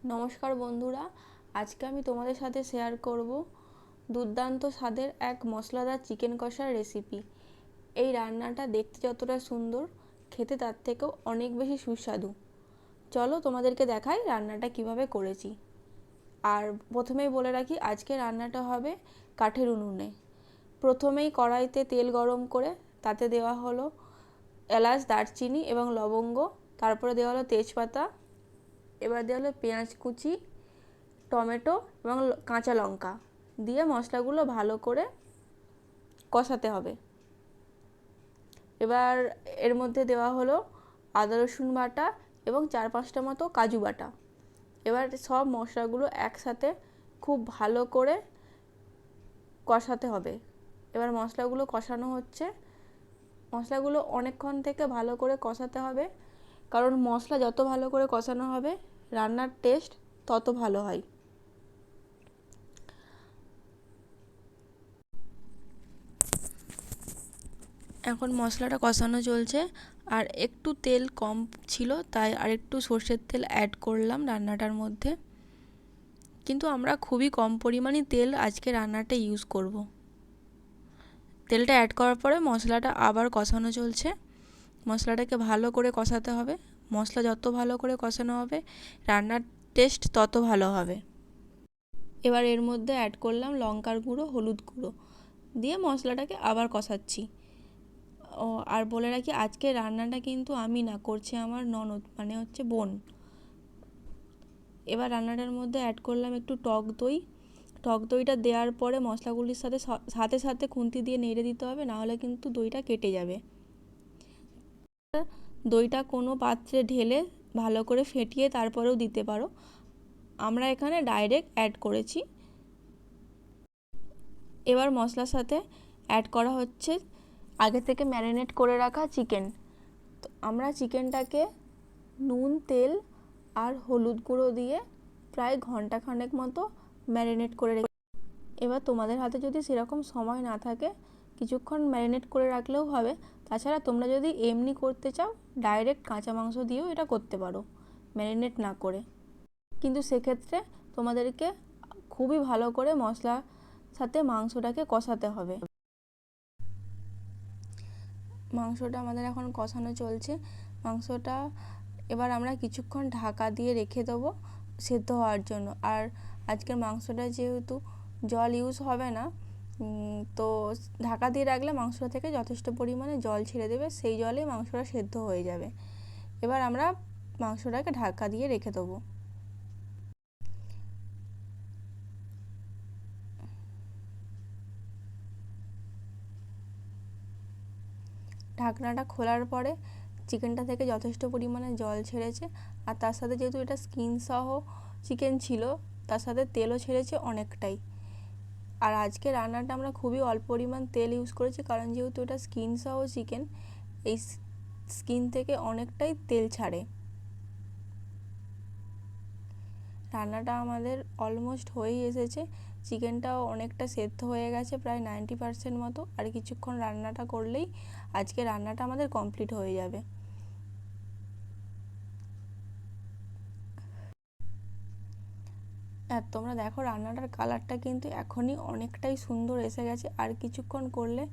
নমস্কার বন্ধুরা, আজকে আমি তোমাদের সাথে শেয়ার করব দুর্দান্ত স্বাদের এক মশলাদার চিকেন কষার রেসিপি। এই রান্নাটা দেখতে যতটা সুন্দর, খেতে তার থেকেও অনেক বেশি সুস্বাদু। চলো তোমাদেরকে দেখাই রান্নাটা কিভাবে করেছি। আর প্রথমেই বলে রাখি, আজকে রান্নাটা হবে কাঠের উনুনে। প্রথমেই কড়াইতে তেল গরম করে তাতে দেওয়া হলো এলাচ, দারচিনি এবং লবঙ্গ। তারপরে দেওয়া হলো তেজপাতা। এবার দেওয়া হলো পেঁয়াজ কুচি, টমেটো এবং কাঁচা লঙ্কা দিয়ে মশলাগুলো ভালো করে কষাতে হবে। এবার এর মধ্যে দেওয়া হলো আদা রসুন বাটা এবং 4-5টা মতো কাজু বাটা। এবার সব মশলাগুলো একসাথে খুব ভালো করে কষাতে হবে। এবার মশলাগুলো কষানো হচ্ছে। মশলাগুলো অনেকক্ষণ থেকে ভালো করে কষাতে হবে, কারণ মশলা যত ভালো করে কষানো হবে রান্নার টেস্ট তত ভালো হয়। এখন মশলাটা কষানো চলছে, আর একটু তেল কম ছিল তাই আর একটু সর্ষের তেল অ্যাড করলাম রান্নাটার মধ্যে। কিন্তু আমরা খুবই কম পরিমাণে তেল আজকে রান্নাটা ইউজ করব। তেলটা অ্যাড করার পরে মশলাটা আবার কষানো চলছে। মশলাটাকে ভালো করে কষাতে হবে। মশলা যত ভালো করে কষানো হবে রান্নার টেস্ট তত ভালো হবে। এবার এর মধ্যে অ্যাড করলাম লঙ্কার গুঁড়ো, হলুদ গুঁড়ো দিয়ে মশলাটাকে আবার কষাচ্ছি। আর বলে রাখি, আজকে রান্নাটা কিন্তু আমি না, করছে আমার ননদ, মানে হচ্ছে বোন। এবার রান্নাটার মধ্যে অ্যাড করলাম একটু টক দই। টক দইটা দেওয়ার পরে মশলাগুলির সাথে সাথে সাথে খুন্তি দিয়ে নেড়ে দিতে হবে, নাহলে কিন্তু দইটা কেটে যাবে। দইটা কোনো পাত্রে ঢেলে ভালো করে ফেটিয়ে তারপরেও দিতে পারো। আমরা এখানে ডাইরেক্ট অ্যাড করেছি। এবার মশলার সাথে অ্যাড করা হচ্ছে আগে থেকে ম্যারিনেট করে রাখা চিকেন। তো আমরা চিকেনটাকে নুন, তেল আর হলুদ গুঁড়ো দিয়ে প্রায় ঘন্টাখানেক মতো ম্যারিনেট করে রেখে। এবার তোমাদের হাতে যদি সেরকম সময় না থাকে, কিছুক্ষণ ম্যারিনেট করে রাখলেও হবে। তাছাড়া তোমরা যদি এমনি করতে চাও, ডাইরেক্ট কাঁচা মাংস দিয়েও এটা করতে পারো ম্যারিনেট না করে। কিন্তু সেক্ষেত্রে তোমাদেরকে খুবই ভালো করে মশলার সাথে মাংসটাকে কষাতে হবে। মাংসটা আমাদের এখন কষানো চলছে। মাংসটা এবার আমরা কিছুক্ষণ ঢাকা দিয়ে রেখে দেবো সেদ্ধ হওয়ার জন্য। আর আজকের মাংসটা যেহেতু জল ইউজ হবে না, তো ঢাকা দিয়ে রাখলে মাংসটা থেকে যথেষ্ট পরিমাণে জল ছেড়ে দেবে, সেই জলেই মাংসটা সেদ্ধ হয়ে যাবে। এবার আমরা মাংসটাকে ঢাকা দিয়ে রেখে দেবো। ঢাকনাটা খোলার পরে চিকেনটা থেকে যথেষ্ট পরিমাণে জল ছেড়েছে, আর তার সাথে যেহেতু এটা স্কিন সহ চিকেন ছিল, তার সাথে তেলও ছেড়েছে অনেকটাই। আর আজকে রান্নাটা আমরা খুবই অল্প পরিমাণ তেল ইউজ করেছি, কারণ যেহেতু এটা স্কিন সহ চিকেন, এই স্কিন থেকে অনেকটাই তেল ছাড়ে। রান্নাটা আমাদের অলমোস্ট হয়েই এসেছে। চিকেনটাও অনেকটা সেদ্ধ হয়ে গেছে, প্রায় 90% মতো। আর কিছুক্ষণ রান্নাটা করলেই আজকে রান্নাটা আমাদের কমপ্লিট হয়ে যাবে। আর তোমরা দেখো রান্নাটার কালারটা কিন্তু এখনই অনেকটাই সুন্দর এসে গেছে। আর কিছুক্ষণ করলে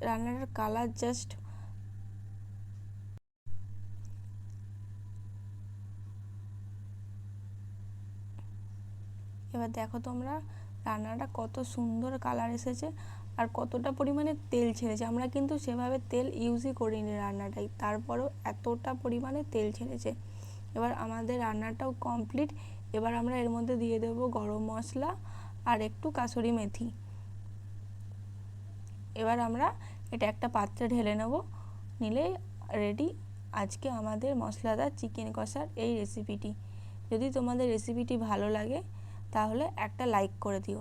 রান্নাটার কালার জাস্ট এবার দেখো তোমরা রান্নাটা কত সুন্দর কালার এসেছে আর কতটা পরিমাণে তেল ছেড়েছে। আমরা কিন্তু সেভাবে তেল ইউজই করিনি রান্নাটাই, তারপরেও এতটা পরিমাণে তেল ছেড়েছে। এবার আমাদের রান্নাটাও কমপ্লিট। এবার আমরা এর মধ্যে দিয়ে দেবো গরম মশলা আর একটু কাসুরি মেথি। এবার আমরা এটা একটা পাত্রে ঢেলে নেব, নিলে রেডি আজকে আমাদের মশলাদার চিকেন কষার এই রেসিপিটি। যদি তোমাদের রেসিপিটি ভালো লাগে তাহলে একটা লাইক করে দিও।